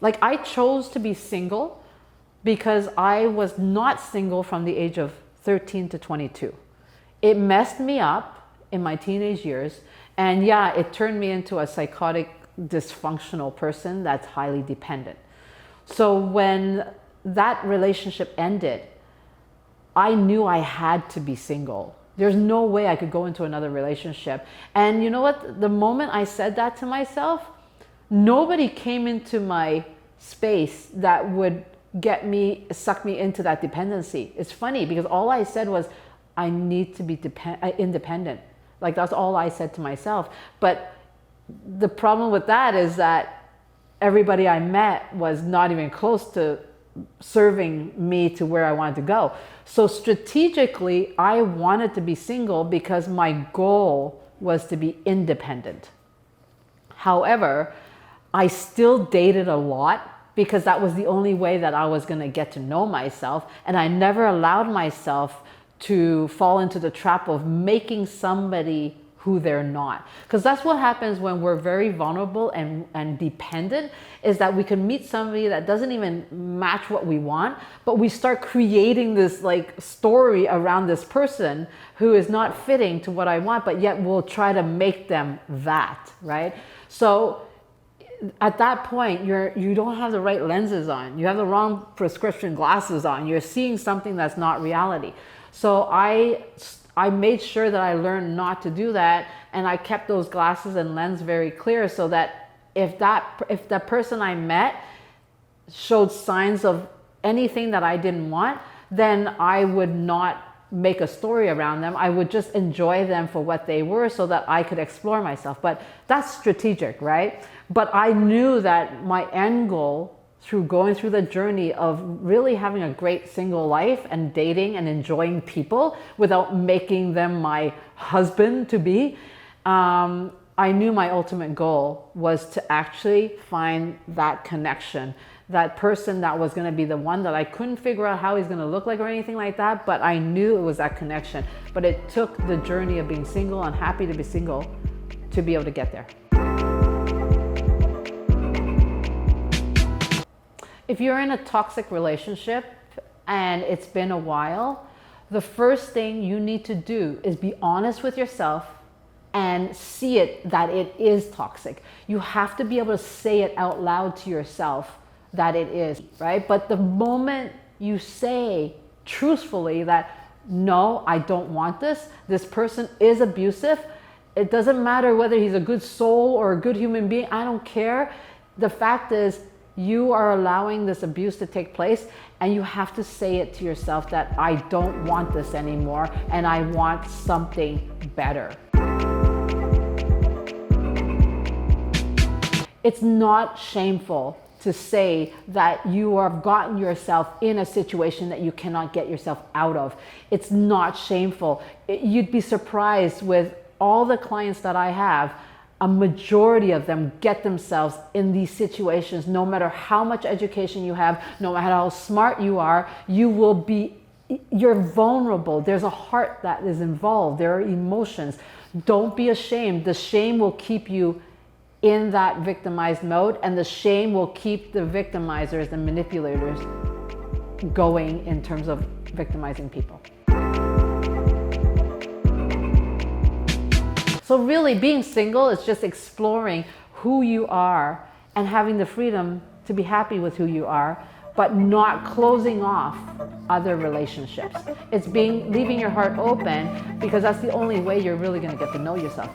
Like, I chose to be single because I was not single from the age of 13 to 22. It messed me up in my teenage years. And yeah, it turned me into a psychotic, dysfunctional person that's highly dependent. So when that relationship ended, I knew I had to be single. There's no way I could go into another relationship. And you know what? The moment I said that to myself, nobody came into my space that would suck me into that dependency. It's funny because all I said was, I need to be independent. Like, that's all I said to myself. But the problem with that is that everybody I met was not even close to serving me to where I wanted to go. So strategically, I wanted to be single because my goal was to be independent. However, I still dated a lot because that was the only way that I was going to get to know myself. And I never allowed myself to fall into the trap of making somebody who they're not. Because that's what happens when we're very vulnerable and dependent, is that we can meet somebody that doesn't even match what we want, but we start creating this like story around this person who is not fitting to what I want, but yet we'll try to make them that, right? So at that point, you don't have the right lenses on. You have the wrong prescription glasses on. You're seeing something that's not reality. So I made sure that I learned not to do that, and I kept those glasses and lens very clear so that if the person I met showed signs of anything that I didn't want, then I would not make a story around them. I would just enjoy them for what they were so that I could explore myself. But that's strategic, right? But I knew that my end goal through going through the journey of really having a great single life and dating and enjoying people without making them my husband to be, I knew my ultimate goal was to actually find that connection, that person that was going to be the one that I couldn't figure out how he's going to look like or anything like that, but I knew it was that connection. But it took the journey of being single and happy to be single to be able to get there. If you're in a toxic relationship and it's been a while, the first thing you need to do is be honest with yourself and see it that it is toxic. You have to be able to say it out loud to yourself that it is, right? But the moment you say truthfully that, no, I don't want this person is abusive, it doesn't matter whether he's a good soul or a good human being, I don't care. The fact is, you are allowing this abuse to take place, and you have to say it to yourself that I don't want this anymore and I want something better. It's not shameful to say that you have gotten yourself in a situation that you cannot get yourself out of. It's not shameful. You'd be surprised with all the clients that I have, a majority of them get themselves in these situations. No matter how much education you have, no matter how smart you are, you're vulnerable. There's a heart that is involved. There are emotions. Don't be ashamed. The shame will keep you in that victimized mode, and the shame will keep the victimizers and manipulators going in terms of victimizing people. So really, being single is just exploring who you are and having the freedom to be happy with who you are, but not closing off other relationships. It's leaving your heart open, because that's the only way you're really going to get to know yourself.